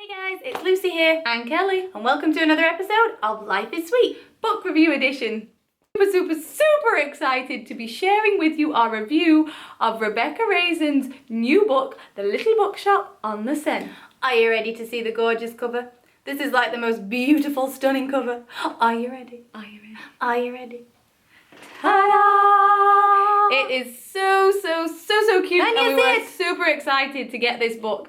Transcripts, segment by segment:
Hey guys, it's Lucy here and Kelly, and welcome to another episode of Life is Sweet, book review edition. Super excited to be sharing with you our review of Rebecca Raisin's new book, The Little Bookshop on the Seine. Are you ready to see the gorgeous cover? This is like the most beautiful, stunning cover. Are you ready? Are you ready? Are you ready? Ta-da! It is so cute, and we were super excited to get this book.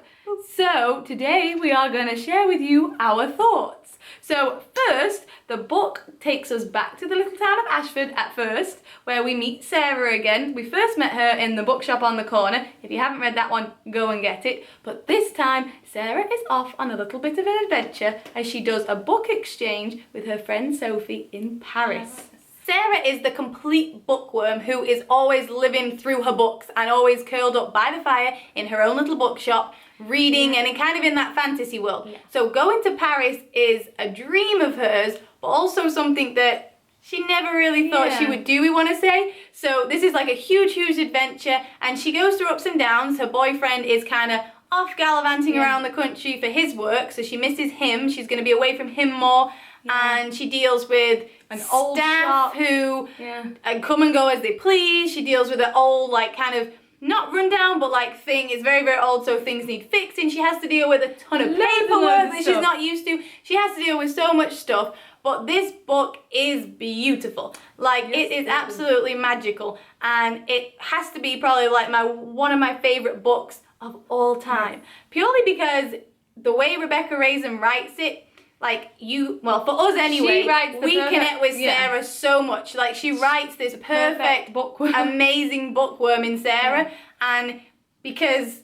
So today we are going to share with you our thoughts. So first, the book takes us back to the little town of Ashford at first, where we meet Sarah again. We first met her in the bookshop on the corner. If you haven't read that one, go and get it. But this time, Sarah is off on a little bit of an adventure as she does a book exchange with her friend Sophie in Paris. Sarah is the complete bookworm who is always living through her books and always curled up by the fire in her own little bookshop, reading and kind of in that fantasy world. Yeah. So going to Paris is a dream of hers, but also something that she never really thought she would do, we want to say. So this is like a huge adventure, and she goes through ups and downs. Her boyfriend is kind of off gallivanting around the country for his work, so she misses him. She's going to be away from him more. And she deals with an old staff who come and go as they please. She deals with an old, like, kind of, not rundown, but like thing is very old, so things need fixing. She has to deal with a ton of paperwork that she's not used to. She has to deal with so much stuff. But this book is beautiful. Like, it is absolutely magical. And it has to be probably like one of my favorite books of all time. Purely because the way Rebecca Raisin writes it, like for us anyway, we connect with Sarah so much. Like, she writes this perfect bookworm, amazing bookworm in Sarah, and because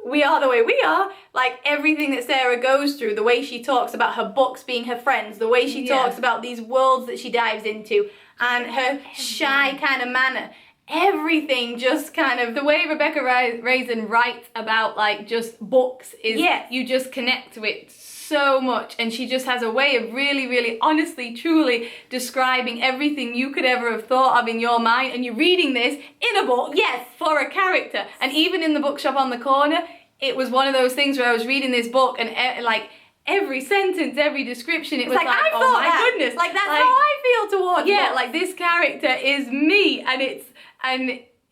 we are the way we are, like everything that Sarah goes through, the way she talks about her books being her friends, the way she talks about these worlds that she dives into, and her shy kind of manner. Everything just kind of, the way Rebecca Raisin writes about like just books is, you just connect to it so much, and she just has a way of really honestly, truly describing everything you could ever have thought of in your mind, and you're reading this in a book, for a character. And even in the bookshop on the corner, it was one of those things where I was reading this book and like every sentence, every description, it was like I thought, oh my goodness, like that's how I feel towards books. Like this character is me, and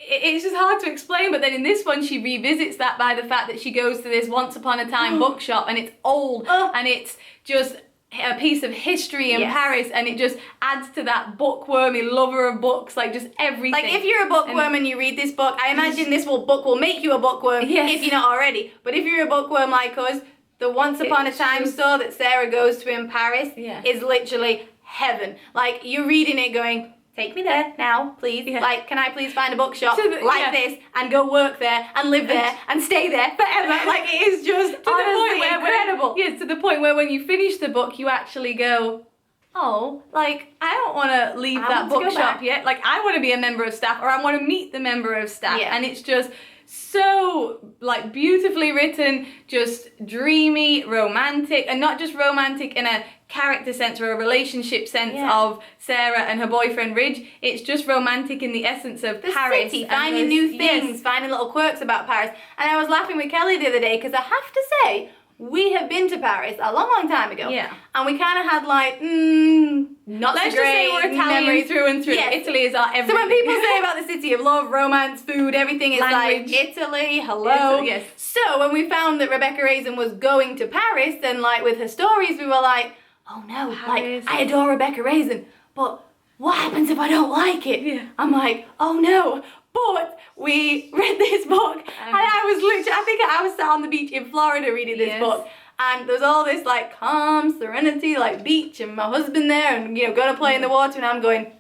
it's just hard to explain. But then in this one, she revisits that by the fact that she goes to this once upon a time bookshop, and it's old, and it's just a piece of history in Paris, and it just adds to that bookwormy lover of books, like just everything. Like, if you're a bookworm and you read this book, I imagine this book will make you a bookworm if you're not already. But if you're a bookworm like us, the once upon a time store that Sarah goes to in Paris is literally heaven. Like, you're reading it going, take me there now, please. Like, can I please find a bookshop this and go work there and live there and stay there forever? Like, it is just honestly incredible. To the point where when you finish the book, you actually go, oh, like, I don't want to leave that bookshop yet. Like, I want to be a member of staff, or I want to meet the member of staff. And it's just so, like, beautifully written, just dreamy, romantic, and not just romantic in a character sense or a relationship sense of Sarah and her boyfriend Ridge. It's just romantic in the essence of Paris. City, finding new things, finding little quirks about Paris. And I was laughing with Kelly the other day because I have to say, we have been to Paris a long time ago. And we kind of had like, not so great. Let's just say we're Italian through and through. Italy is our everything. So when people say about the city of love, romance, food, everything is like, Italy, hello. So when we found that Rebecca Raisin was going to Paris, then like with her stories, we were like, oh no, Paris. Like, I adore Rebecca Raisin, but what happens if I don't like it? I'm like, oh no. But we read this book, and I think I was sat on the beach in Florida reading this book, and there's all this like calm serenity, like beach, and my husband there, and gonna play in the water, and I'm going,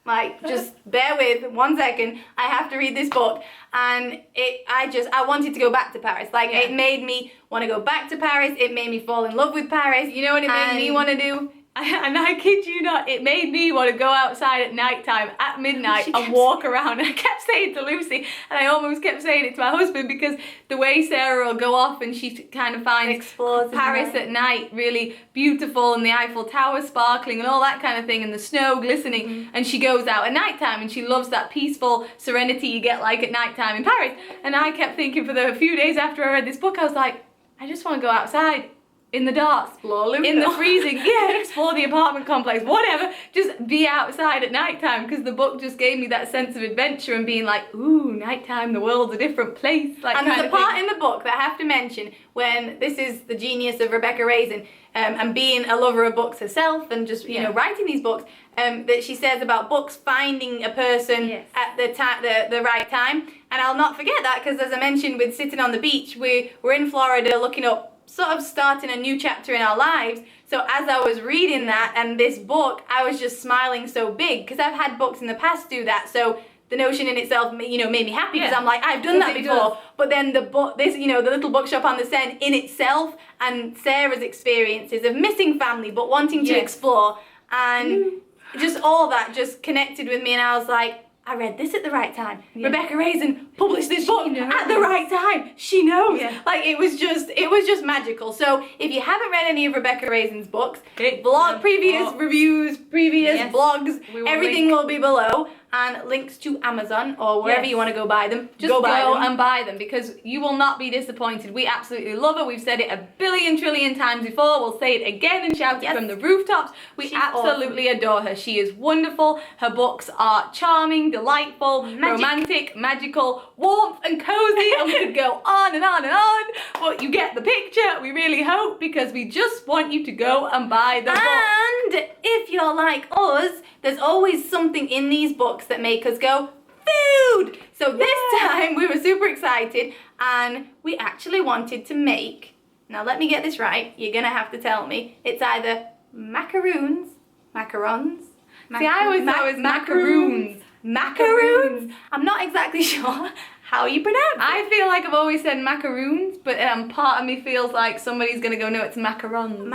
like, just bear with 1 second, I have to read this book. And I wanted to go back to Paris. Like, it made me want to go back to Paris. It made me fall in love with Paris. You know what it made me want to do? And I kid you not, it made me want to go outside at nighttime, at midnight, and walk around. And I kept saying to Lucy, and I almost kept saying it to my husband, because the way Sarah will go off and she kind of finds Paris at night really beautiful, and the Eiffel Tower sparkling and all that kind of thing, and the snow glistening, and she goes out at nighttime and she loves that peaceful serenity you get like at nighttime in Paris. And I kept thinking for the few days after I read this book, I was like, I just want to go outside in the dark, Explore Luca. in the freezing, explore the apartment complex, whatever. Just be outside at nighttime, because the book just gave me that sense of adventure and being like, ooh, nighttime, the world's a different place. Like, and there's a part in the book that I have to mention when this is the genius of Rebecca Raisin and being a lover of books herself and just, you know, writing these books, that she says about books finding a person at the right time. And I'll not forget that, because as I mentioned with sitting on the beach, we're in Florida looking up, sort of starting a new chapter in our lives. So as I was reading that and this book, I was just smiling so big, because I've had books in the past do that. So the notion in itself, you know, made me happy, because I'm like, I've done that before. But then the book, this, you know, the little bookshop on the Seine in itself, and Sarah's experiences of missing family but wanting to explore, and just all that just connected with me, and I was like, I read this at the right time. Rebecca Raisin published this book at the right time. She knows. Like, it was just magical. So if you haven't read any of Rebecca Raisin's books, previous reviews, previous blogs, everything will be below. And links to Amazon or wherever you want to go buy them. Just go and buy them, because you will not be disappointed. We absolutely love her. We've said it a billion trillion times before. We'll say it again and shout it from the rooftops. She's absolutely adore her. She is wonderful. Her books are charming, delightful, romantic, magical, warmth and cozy, and we could go on and on and on. But you get the picture, we really hope, because we just want you to go and buy the book. And if you're like us, there's always something in these books that make us go, food! So this time we were super excited, and we actually wanted to make, now let me get this right, you're gonna have to tell me, it's either macaroons. See, I always thought it was macaroons. Macaroons? I'm not exactly sure how you pronounce it. I feel like I've always said macaroons, but part of me feels like somebody's gonna go, no, it's macarons.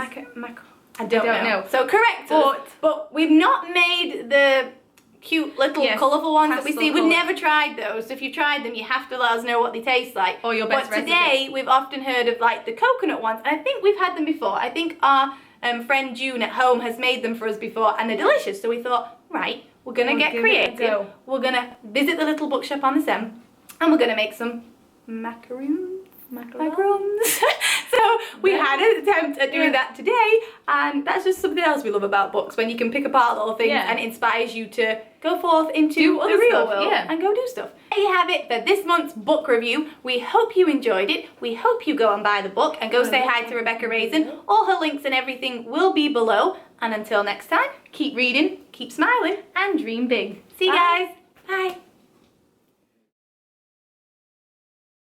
I don't know. So correct us, but we've not made the cute little colourful ones that we see. We've never tried those. So if you've tried them, you have to let us know what they taste like. Or your best recipe. But today, we've often heard of like the coconut ones, and I think we've had them before. I think our friend June at home has made them for us before, and they're delicious. So we thought, right, we're gonna get creative. We're gonna visit the little bookshop on the Seine, and we're gonna make some macaroons. So we had an attempt at doing that today, and that's just something else we love about books, when you can pick apart little things and it inspires you to go forth into the real world and go do stuff. There you have it for this month's book review. We hope you enjoyed it. We hope you go and buy the book and go say hi to Rebecca Raisin. All her links and everything will be below. And until next time, keep reading, keep smiling, and dream big. See you guys. Bye.